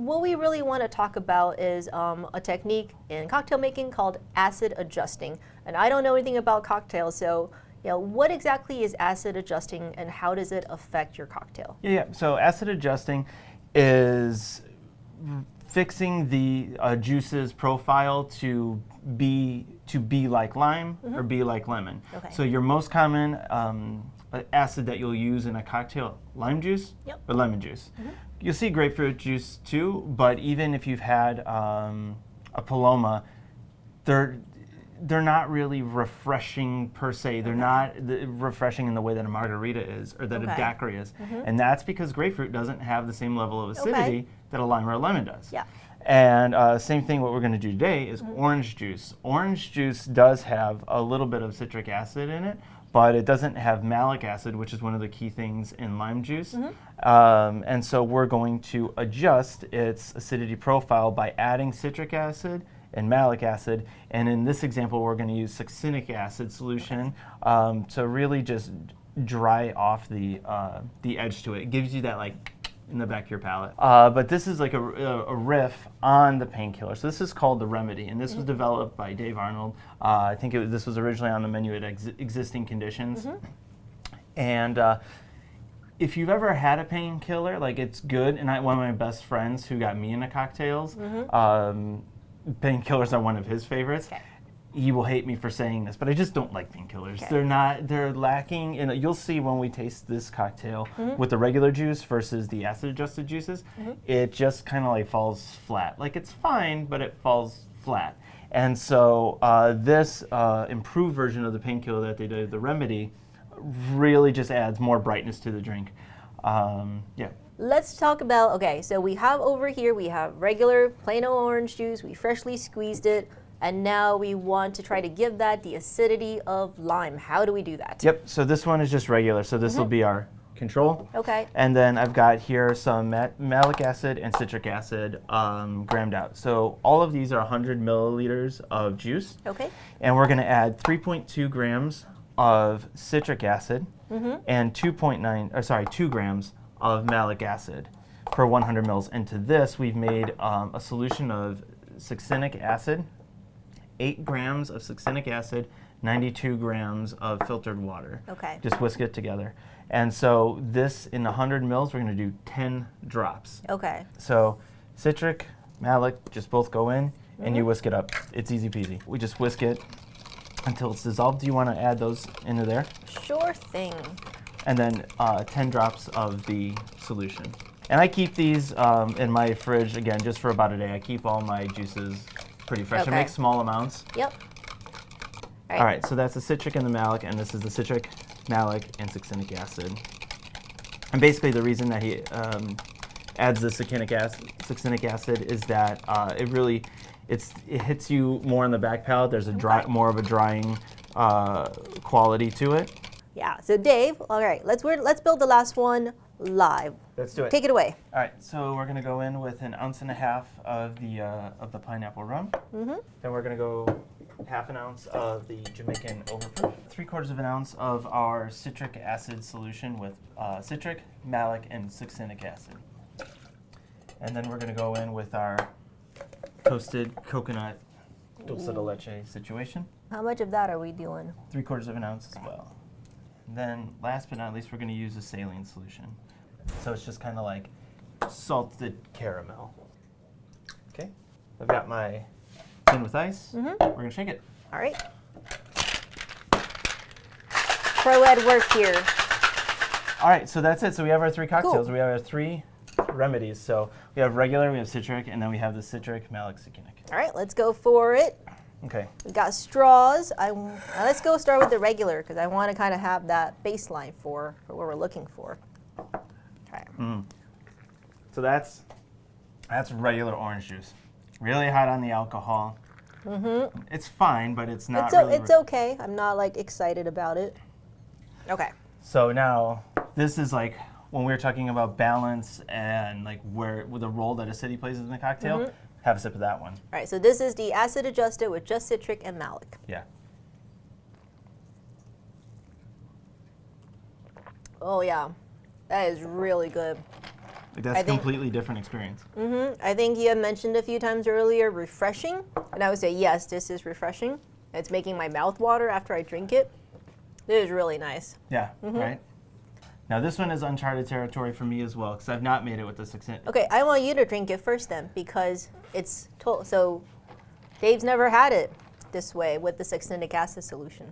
what we really want to talk about is a technique in cocktail making called acid adjusting. And I don't know anything about cocktails, so what exactly is acid adjusting and how does it affect your cocktail? Yeah. So acid adjusting is fixing the juice's profile to be like lime or be like lemon. Okay. So your most common acid that you'll use in a cocktail, lime juice or lemon juice. You'll see grapefruit juice too, but even if you've had a Paloma, they're not really refreshing per se. They're not refreshing in the way that a margarita is or that a daiquiri is. And that's because grapefruit doesn't have the same level of acidity that a lime or a lemon does. Yeah. And same thing, what we're going to do today is orange juice. Orange juice does have a little bit of citric acid in it, but it doesn't have malic acid, which is one of the key things in lime juice. And so we're going to adjust its acidity profile by adding citric acid and malic acid. And in this example, we're going to use succinic acid solution to really just dry off the edge to it. It gives you that like in the back of your palate. But this is like a riff on the painkiller. So this is called the remedy, and this was developed by Dave Arnold. I think this was originally on the menu at Existing Conditions. And if you've ever had a painkiller, like it's good. And one of my best friends who got me into cocktails, painkillers are one of his favorites. He will hate me for saying this, but I just don't like painkillers. They're lacking, and you'll see when we taste this cocktail with the regular juice versus the acid-adjusted juices, it just kind of like falls flat. Like it's fine, but it falls flat. And so this improved version of the painkiller that they did, the remedy, really just adds more brightness to the drink. Let's talk about, so we have over here, we have regular plain old orange juice, we freshly squeezed it, and now we want to try to give that the acidity of lime. How do we do that? Yep, so this one is just regular, so this will be our control. Okay. And then I've got here some malic acid and citric acid grammed out. So all of these are 100 milliliters of juice. Okay. And we're gonna add 3.2 grams of citric acid and 2 grams of malic acid per 100 mils. And to this, we've made a solution of succinic acid, 8 grams of succinic acid, 92 grams of filtered water. Okay. Just whisk it together. And so this, in 100 mils, we're going to do 10 drops. Okay. So citric, malic, just both go in, and you whisk it up. It's easy peasy. We just whisk it until it's dissolved. Do you want to add those into there? Sure thing. And then 10 drops of the solution. And I keep these in my fridge, again, just for about a day. I keep all my juices pretty fresh. I make small amounts. Yep. All right, so that's the citric and the malic, and this is the citric, malic, and succinic acid. And basically the reason that he adds the succinic acid is that it hits you more on the back palate. There's more of a drying quality to it. Yeah, so Dave, all right, let's build the last one live. Let's do it. Take it away. All right, so we're gonna go in with 1.5 ounces of the pineapple rum. Then we're gonna go 1/2 ounce of the Jamaican overproof, 3/4 ounce of our citric acid solution with citric, malic, and succinic acid. And then we're gonna go in with our toasted coconut dulce de leche situation. How much of that are we doing? 3/4 ounce as well. And then last but not least, we're gonna use a saline solution. So it's just kind of like salted caramel. Okay, I've got my tin with ice. We're gonna shake it. All right. Pro at work here. All right, so that's it. So we have our 3 cocktails. Cool. We have our 3 remedies. So we have regular, we have citric, and then we have the citric, malic, succinic. All right, let's go for it. Okay. We got straws. Let's go start with the regular because I want to kind of have that baseline for what we're looking for. Okay. So that's regular orange juice. Really hot on the alcohol. It's fine, but it's not really. It's okay. I'm not like excited about it. Okay. So now this is like when we were talking about balance and like with the role that acidity plays in the cocktail. Have a sip of that one. All right, so this is the acid adjusted with just citric and malic. Yeah. Oh yeah, that is really good. Like that's a completely different experience. I think you had mentioned a few times earlier, refreshing. And I would say, yes, this is refreshing. It's making my mouth water after I drink it. It is really nice. Yeah, right? Now this one is uncharted territory for me as well, because I've not made it with the succinct. Okay, I want you to drink it first then, because it's so Dave's never had it this way with the succinic acid solution.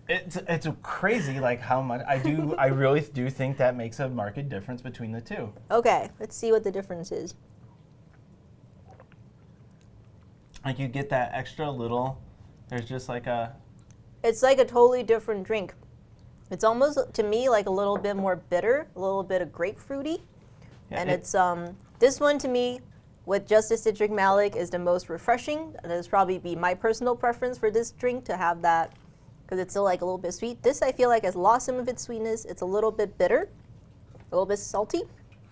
It's crazy like how much I really do think that makes a marked difference between the two. Okay, let's see what the difference is. Like you get that extra little, there's just like a... It's like a totally different drink. It's almost, to me, like a little bit more bitter, a little bit of grapefruity. Yeah, and it's, this one to me, with just a citric malic, is the most refreshing. And this probably be my personal preference for this drink to have that, because it's still like a little bit sweet. This I feel like has lost some of its sweetness. It's a little bit bitter, a little bit salty.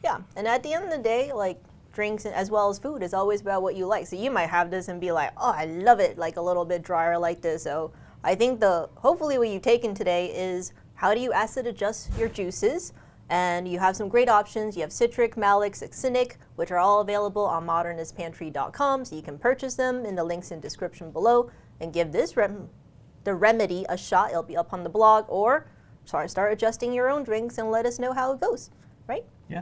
Yeah, and at the end of the day, like, drinks as well as food is always about what you like. So you might have this and be like, oh, I love it, like a little bit drier like this. So I think hopefully what you've taken today is how do you acid adjust your juices? And you have some great options. You have citric, malic, succinic, which are all available on modernistpantry.com. So you can purchase them in the links in the description below and give this the remedy a shot. It'll be up on the blog, or start adjusting your own drinks and let us know how it goes, right? Yeah.